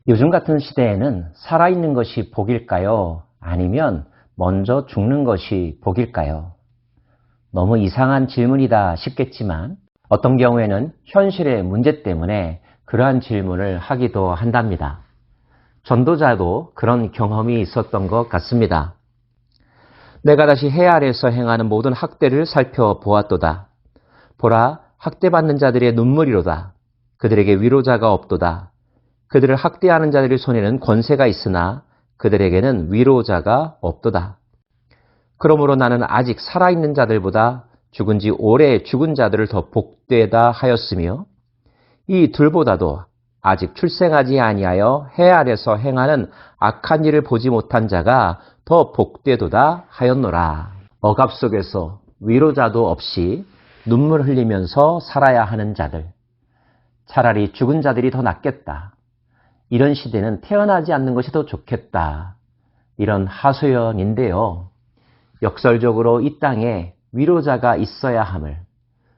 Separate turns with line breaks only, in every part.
요즘 같은 시대에는 살아있는 것이 복일까요? 아니면 먼저 죽는 것이 복일까요? 너무 이상한 질문이다 싶겠지만 어떤 경우에는 현실의 문제 때문에 그러한 질문을 하기도 한답니다. 전도자도 그런 경험이 있었던 것 같습니다. 내가 다시 해 아래에서 행하는 모든 학대를 살펴보았도다. 보라, 학대받는 자들의 눈물이로다. 그들에게 위로자가 없도다. 그들을 학대하는 자들의 손에는 권세가 있으나 그들에게는 위로자가 없도다. 그러므로 나는 아직 살아있는 자들보다 죽은 지 오래 죽은 자들을 더 복되다 하였으며 이 둘보다도 아직 출생하지 아니하여 해 아래서 행하는 악한 일을 보지 못한 자가 더 복되도다 하였노라. 억압 속에서 위로자도 없이 눈물 흘리면서 살아야 하는 자들. 차라리 죽은 자들이 더 낫겠다. 이런 시대는 태어나지 않는 것이 더 좋겠다. 이런 하소연인데요. 역설적으로 이 땅에 위로자가 있어야 함을,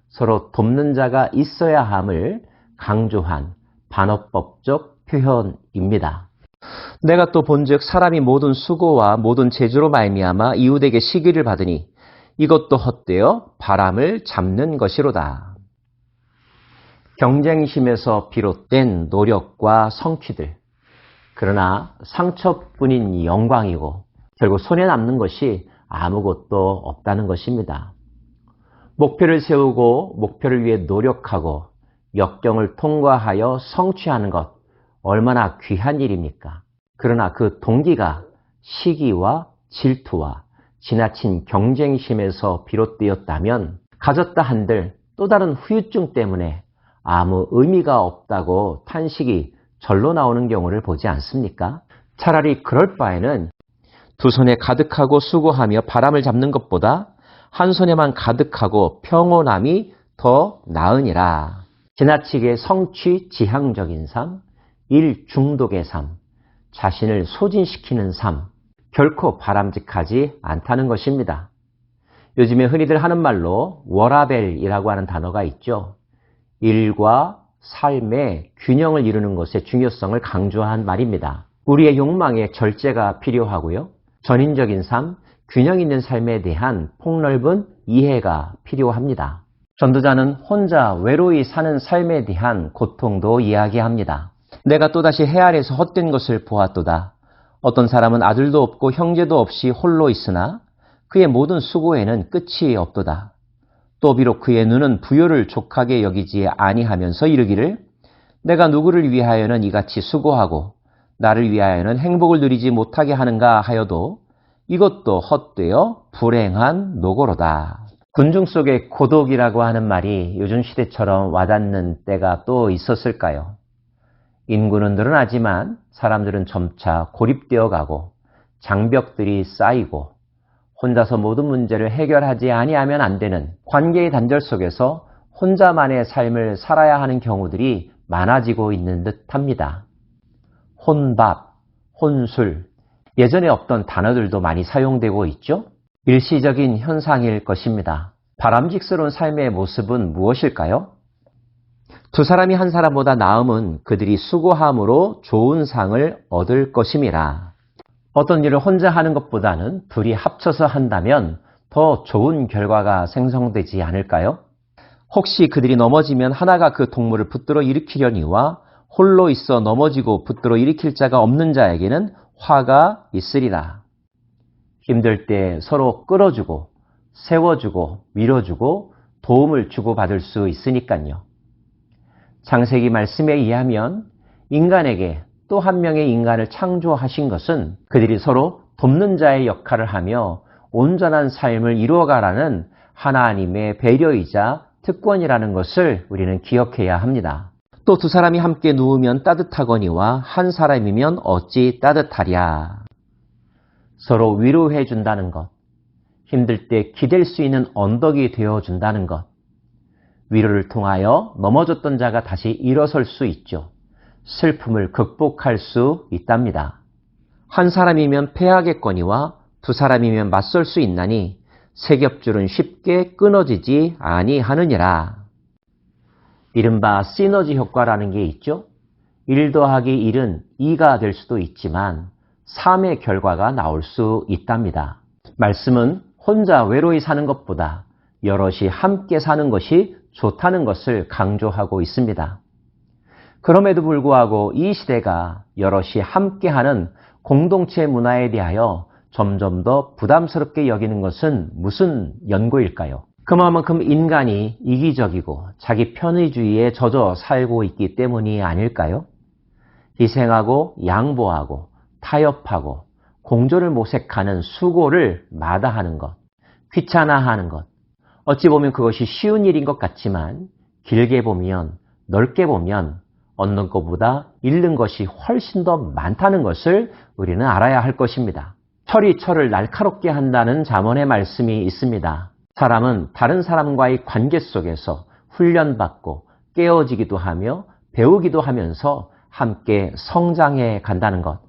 서로 돕는 자가 있어야 함을 강조한 반어법적 표현입니다. 내가 또 본즉 사람이 모든 수고와 모든 재주로 말미암아 이웃에게 시기를 받으니 이것도 헛되어 바람을 잡는 것이로다. 경쟁심에서 비롯된 노력과 성취들, 그러나 상처뿐인 영광이고 결국 손에 남는 것이 아무것도 없다는 것입니다. 목표를 세우고 목표를 위해 노력하고 역경을 통과하여 성취하는 것, 얼마나 귀한 일입니까? 그러나 그 동기가 시기와 질투와 지나친 경쟁심에서 비롯되었다면 가졌다 한들 또 다른 후유증 때문에 아무 의미가 없다고 탄식이 절로 나오는 경우를 보지 않습니까? 차라리 그럴 바에는 두 손에 가득하고 수고하며 바람을 잡는 것보다 한 손에만 가득하고 평온함이 더 나으니라. 지나치게 성취 지향적인 삶, 일 중독의 삶, 자신을 소진시키는 삶, 결코 바람직하지 않다는 것입니다. 요즘에 흔히들 하는 말로 워라밸이라고 하는 단어가 있죠. 일과 삶의 균형을 이루는 것의 중요성을 강조한 말입니다. 우리의 욕망에 절제가 필요하고요. 전인적인 삶, 균형 있는 삶에 대한 폭넓은 이해가 필요합니다. 전도자는 혼자 외로이 사는 삶에 대한 고통도 이야기합니다. 내가 또다시 해 아래에서 헛된 것을 보았도다. 어떤 사람은 아들도 없고 형제도 없이 홀로 있으나 그의 모든 수고에는 끝이 없도다. 또 비록 그의 눈은 부요를 족하게 여기지 아니하면서 이르기를 내가 누구를 위하여는 이같이 수고하고 나를 위하여는 행복을 누리지 못하게 하는가 하여도 이것도 헛되어 불행한 노고로다. 군중 속의 고독이라고 하는 말이 요즘 시대처럼 와닿는 때가 또 있었을까요? 인구는 늘어나지만 사람들은 점차 고립되어 가고 장벽들이 쌓이고 혼자서 모든 문제를 해결하지 아니하면 안 되는 관계의 단절 속에서 혼자만의 삶을 살아야 하는 경우들이 많아지고 있는 듯합니다. 혼밥, 혼술, 예전에 없던 단어들도 많이 사용되고 있죠? 일시적인 현상일 것입니다. 바람직스러운 삶의 모습은 무엇일까요? 두 사람이 한 사람보다 나음은 그들이 수고함으로 좋은 상을 얻을 것임이라. 어떤 일을 혼자 하는 것보다는 둘이 합쳐서 한다면 더 좋은 결과가 생성되지 않을까요? 혹시 그들이 넘어지면 하나가 그 동물을 붙들어 일으키려니와 홀로 있어 넘어지고 붙들어 일으킬 자가 없는 자에게는 화가 있으리라. 힘들 때 서로 끌어주고 세워주고 밀어주고 도움을 주고받을 수 있으니까요. 창세기 말씀에 의하면 인간에게 또 한 명의 인간을 창조하신 것은 그들이 서로 돕는 자의 역할을 하며 온전한 삶을 이루어가라는 하나님의 배려이자 특권이라는 것을 우리는 기억해야 합니다. 또 두 사람이 함께 누우면 따뜻하거니와 한 사람이면 어찌 따뜻하랴. 서로 위로해 준다는 것, 힘들 때 기댈 수 있는 언덕이 되어 준다는 것, 위로를 통하여 넘어졌던 자가 다시 일어설 수 있죠. 슬픔을 극복할 수 있답니다. 한 사람이면 패하겠거니와 두 사람이면 맞설 수 있나니 세 겹줄은 쉽게 끊어지지 아니하느니라. 이른바 시너지 효과라는 게 있죠. 1 더하기 1은 2가 될 수도 있지만 3의 결과가 나올 수 있답니다. 말씀은 혼자 외로이 사는 것보다 여럿이 함께 사는 것이 좋다는 것을 강조하고 있습니다. 그럼에도 불구하고 이 시대가 여럿이 함께하는 공동체 문화에 대하여 점점 더 부담스럽게 여기는 것은 무슨 연고일까요? 그만큼 인간이 이기적이고 자기 편의주의에 젖어 살고 있기 때문이 아닐까요? 희생하고 양보하고 타협하고 공존을 모색하는 수고를 마다하는 것, 귀찮아하는 것, 어찌 보면 그것이 쉬운 일인 것 같지만 길게 보면, 넓게 보면 얻는 것보다 잃는 것이 훨씬 더 많다는 것을 우리는 알아야 할 것입니다. 철이 철을 날카롭게 한다는 잠언의 말씀이 있습니다. 사람은 다른 사람과의 관계 속에서 훈련받고 깨어지기도 하며 배우기도 하면서 함께 성장해 간다는 것.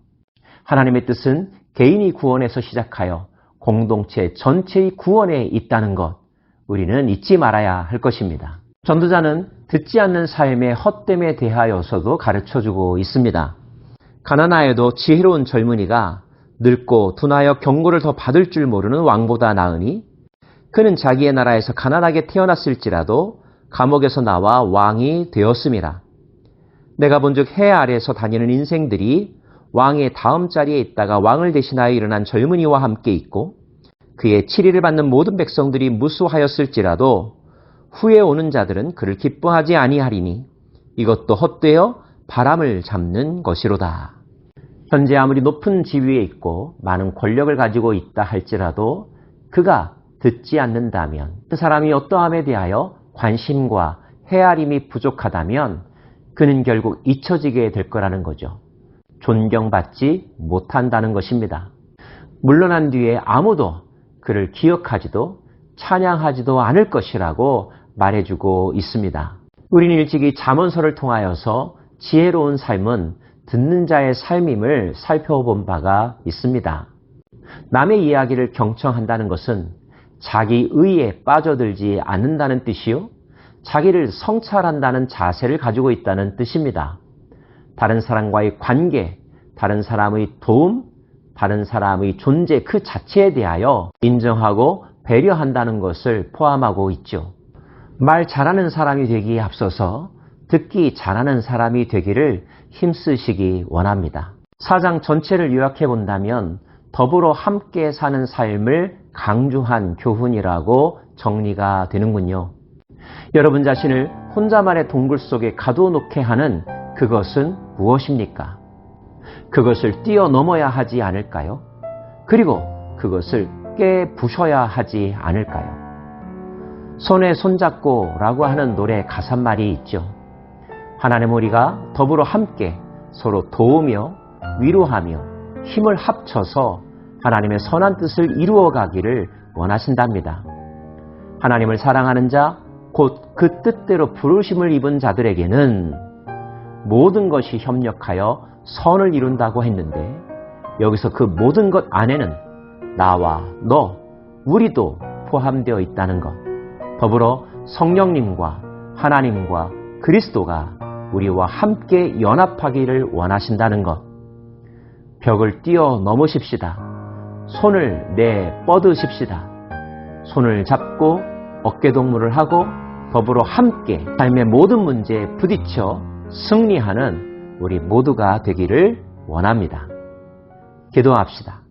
하나님의 뜻은 개인이 구원에서 시작하여 공동체 전체의 구원에 있다는 것. 우리는 잊지 말아야 할 것입니다. 전도자는 듣지 않는 삶의 헛됨에 대하여서도 가르쳐주고 있습니다. 가나나에도 지혜로운 젊은이가 늙고 둔하여 경고를 더 받을 줄 모르는 왕보다 나으니 그는 자기의 나라에서 가난하게 태어났을지라도 감옥에서 나와 왕이 되었음이라. 내가 본즉 해 아래에서 다니는 인생들이 왕의 다음 자리에 있다가 왕을 대신하여 일어난 젊은이와 함께 있고 그의 치리를 받는 모든 백성들이 무수하였을지라도 후에 오는 자들은 그를 기뻐하지 아니하리니 이것도 헛되어 바람을 잡는 것이로다. 현재 아무리 높은 지위에 있고 많은 권력을 가지고 있다 할지라도 그가 듣지 않는다면, 그 사람이 어떠함에 대하여 관심과 헤아림이 부족하다면 그는 결국 잊혀지게 될 거라는 거죠. 존경받지 못한다는 것입니다. 물러난 뒤에 아무도 그를 기억하지도 찬양하지도 않을 것이라고 말해주고 있습니다. 우리는 일찍이 잠언서를 통하여서 지혜로운 삶은 듣는 자의 삶임을 살펴본 바가 있습니다. 남의 이야기를 경청한다는 것은 자기 의에 빠져들지 않는다는 뜻이요, 자기를 성찰한다는 자세를 가지고 있다는 뜻입니다. 다른 사람과의 관계, 다른 사람의 도움, 다른 사람의 존재 그 자체에 대하여 인정하고 배려한다는 것을 포함하고 있죠. 말 잘하는 사람이 되기에 앞서서 듣기 잘하는 사람이 되기를 힘쓰시기 원합니다. 4장 전체를 요약해 본다면 더불어 함께 사는 삶을 강조한 교훈이라고 정리가 되는군요. 여러분 자신을 혼자만의 동굴 속에 가둬놓게 하는 그것은 무엇입니까? 그것을 뛰어넘어야 하지 않을까요? 그리고 그것을 깨부셔야 하지 않을까요? 손에 손잡고 라고 하는 노래 가사말이 있죠. 하나님 우리가 더불어 함께 서로 도우며 위로하며 힘을 합쳐서 하나님의 선한 뜻을 이루어가기를 원하신답니다. 하나님을 사랑하는 자, 곧 그 뜻대로 부르심을 입은 자들에게는 모든 것이 협력하여 선을 이룬다고 했는데 여기서 그 모든 것 안에는 나와 너, 우리도 포함되어 있다는 것. 더불어 성령님과 하나님과 그리스도가 우리와 함께 연합하기를 원하신다는 것. 벽을 뛰어넘으십시다. 손을 뻗으십시다. 손을 잡고 어깨동무를 하고 더불어 함께 삶의 모든 문제에 부딪혀 승리하는 우리 모두가 되기를 원합니다. 기도합시다.